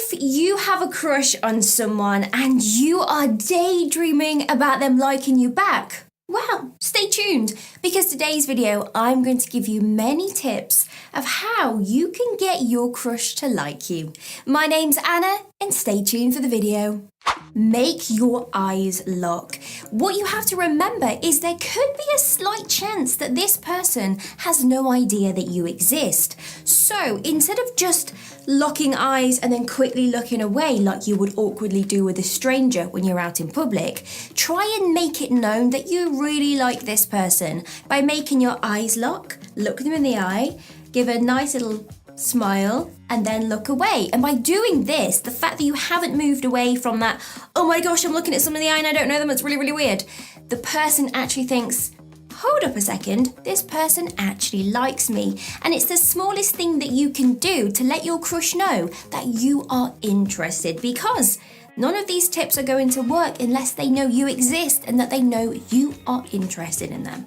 If you have a crush on someone and you are daydreaming about them liking you back, well, stay tuned because today's video I'm going to give you many tips of how you can get your crush to like you. My name's Anna and stay tuned for the video. Make your eyes lock. What you have to remember is there could be a slight chance that this person has no idea that you exist. So instead of just locking eyes and then quickly looking away like you would awkwardly do with a stranger when you're out in public, try and make it known that you really like this person by making your eyes lock, look them in the eye, give a nice little smile, and then look away. And by doing this, the fact that you haven't moved away from that, oh my gosh, I'm looking at someone in the eye and I don't know them, it's really, really weird, the person actually thinks, hold up a second, this person actually likes me. And it's the smallest thing that you can do to let your crush know that you are interested, because none of these tips are going to work unless they know you exist and that they know you are interested in them.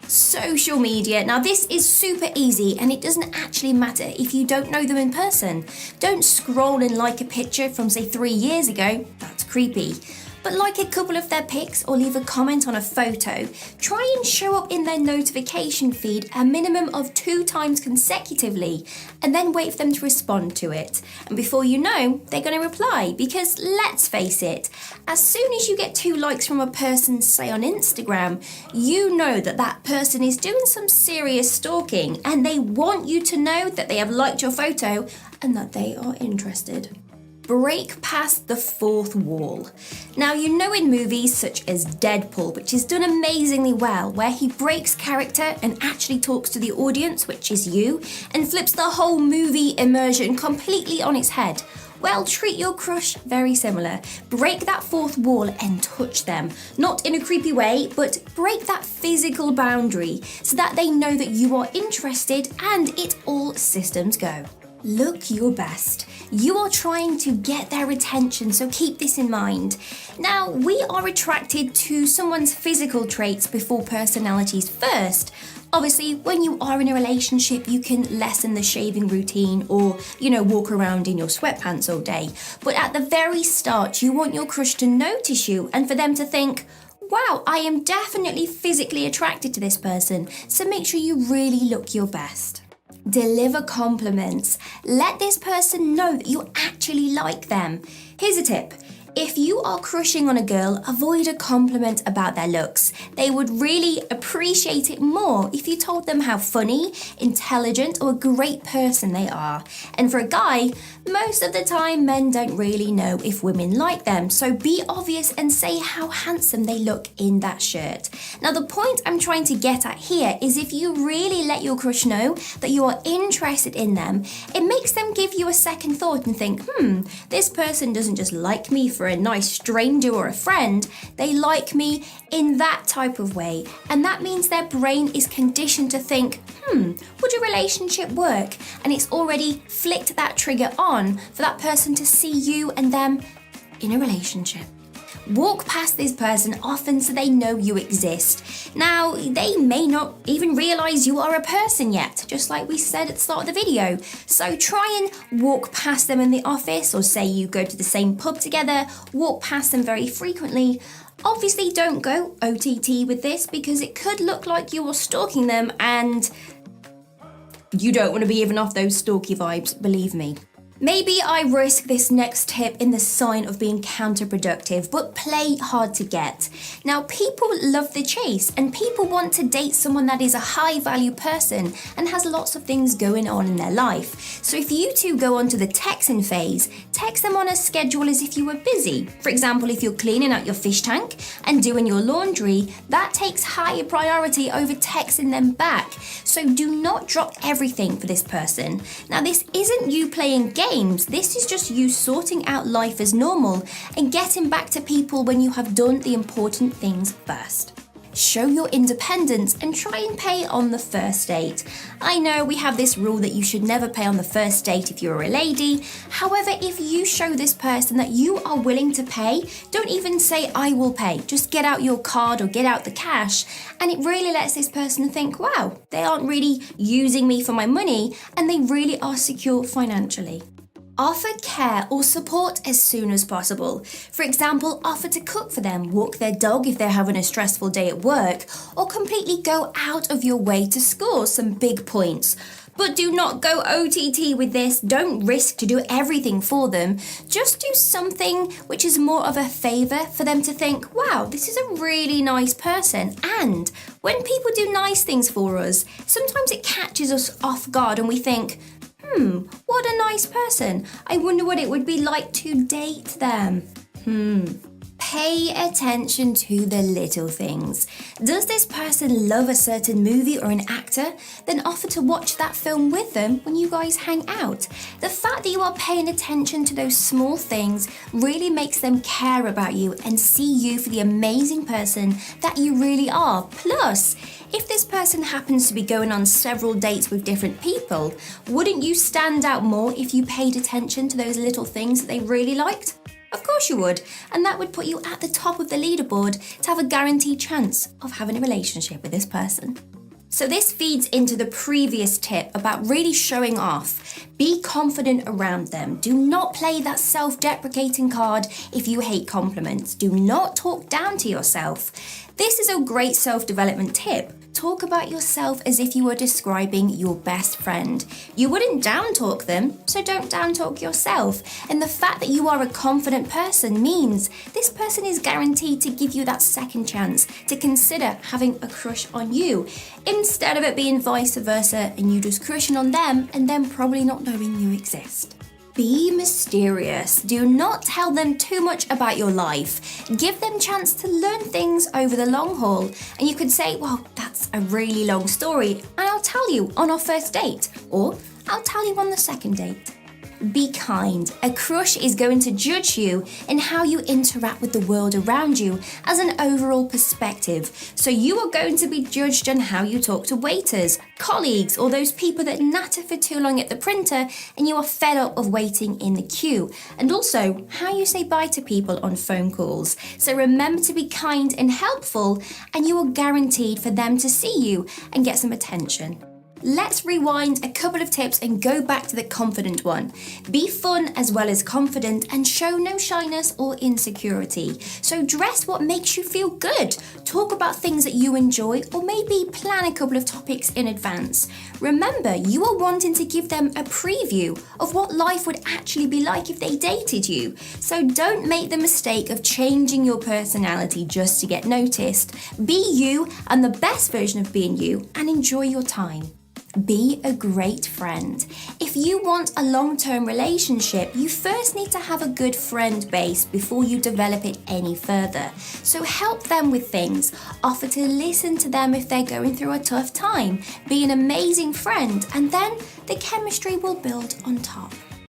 Social media. Now this is super easy and it doesn't actually matter if you don't know them in person. Don't scroll and like a picture from say 3 years ago, that's creepy. But like a couple of their pics or leave a comment on a photo. Try and show up in their notification feed a minimum of 2 times consecutively and then wait for them to respond to it. And before you know, they're going to reply, because let's face it, as soon as you get 2 likes from a person, say on Instagram, you know that that person is doing some serious stalking and they want you to know that they have liked your photo and that they are interested. Break past the 4th wall. Now, you know in movies such as Deadpool, which is done amazingly well, where he breaks character and actually talks to the audience, which is you, and flips the whole movie immersion completely on its head. Well, treat your crush very similar. Break that 4th wall and touch them. Not in a creepy way, but break that physical boundary so that they know that you are interested and it all systems go. Look your best. You are trying to get their attention, so keep this in mind. Now, we are attracted to someone's physical traits before personalities first. Obviously, when you are in a relationship, you can lessen the shaving routine or, walk around in your sweatpants all day. But at the very start, you want your crush to notice you and for them to think, wow, I am definitely physically attracted to this person. So make sure you really look your best. Deliver compliments. Let this person know that you actually like them. Here's a tip. If you are crushing on a girl, avoid a compliment about their looks. They would really appreciate it more if you told them how funny, intelligent, or a great person they are. And for a guy, most of the time men don't really know if women like them, so be obvious and say how handsome they look in that shirt. Now the point I'm trying to get at here is if you really let your crush know that you are interested in them, it makes them give you a second thought and think, this person doesn't just like me for a nice stranger or a friend, they like me in that type of way. And that means their brain is conditioned to think, would a relationship work? And it's already flicked that trigger on for that person to see you and them in a relationship. Walk past this person often so they know you exist. Now, they may not even realise you are a person yet, just like we said at the start of the video. So try and walk past them in the office, or say you go to the same pub together, walk past them very frequently. Obviously, don't go OTT with this because it could look like you are stalking them and you don't want to be giving off those stalky vibes, believe me. Maybe I risk this next tip in the sign of being counterproductive, but play hard to get. Now, people love the chase and people want to date someone that is a high value person and has lots of things going on in their life. So if you two go onto the texting phase, text them on a schedule as if you were busy. For example, if you're cleaning out your fish tank and doing your laundry, that takes higher priority over texting them back. So do not drop everything for this person. Now, this isn't you playing games. This is just you sorting out life as normal and getting back to people when you have done the important things first. Show your independence and try and pay on the first date. I know we have this rule that you should never pay on the first date if you're a lady. However, if you show this person that you are willing to pay, don't even say I will pay. Just get out your card or get out the cash, and it really lets this person think, wow, they aren't really using me for my money and they really are secure financially. Offer care or support as soon as possible. For example, offer to cook for them, walk their dog if they're having a stressful day at work, or completely go out of your way to score some big points. But do not go OTT with this. Don't risk to do everything for them. Just do something which is more of a favour for them to think, wow, this is a really nice person. And when people do nice things for us, sometimes it catches us off guard and we think, what a nice person. I wonder what it would be like to date them. Pay attention to the little things. Does this person love a certain movie or an actor? Then offer to watch that film with them when you guys hang out. The fact that you are paying attention to those small things really makes them care about you and see you for the amazing person that you really are. Plus, if this person happens to be going on several dates with different people, wouldn't you stand out more if you paid attention to those little things that they really liked? Of course you would, and that would put you at the top of the leaderboard to have a guaranteed chance of having a relationship with this person. So this feeds into the previous tip about really showing off. Be confident around them. Do not play that self-deprecating card if you hate compliments. Do not talk down to yourself. This is a great self-development tip. Talk about yourself as if you were describing your best friend. You wouldn't down-talk them, so don't down-talk yourself. And the fact that you are a confident person means this person is guaranteed to give you that second chance to consider having a crush on you, instead of it being vice versa and you just crushing on them and them probably not knowing you exist. Be mysterious. Do not tell them too much about your life. Give them a chance to learn things over the long haul. And you could say, well, that's a really long story, and I'll tell you on our first date, or I'll tell you on the second date. Be kind. A crush is going to judge you and how you interact with the world around you as an overall perspective. So you are going to be judged on how you talk to waiters, colleagues, or those people that natter for too long at the printer and you are fed up of waiting in the queue. And also how you say bye to people on phone calls. So remember to be kind and helpful, and you are guaranteed for them to see you and get some attention. Let's rewind a couple of tips and go back to the confident one. Be fun as well as confident and show no shyness or insecurity. So dress what makes you feel good. Talk about things that you enjoy, or maybe plan a couple of topics in advance. Remember, you are wanting to give them a preview of what life would actually be like if they dated you. So don't make the mistake of changing your personality just to get noticed. Be you and the best version of being you, and enjoy your time. Be a great friend. If you want a long-term relationship, you first need to have a good friend base before you develop it any further. So help them with things. Offer to listen to them if they're going through a tough time. Be an amazing friend, and then the chemistry will build on top.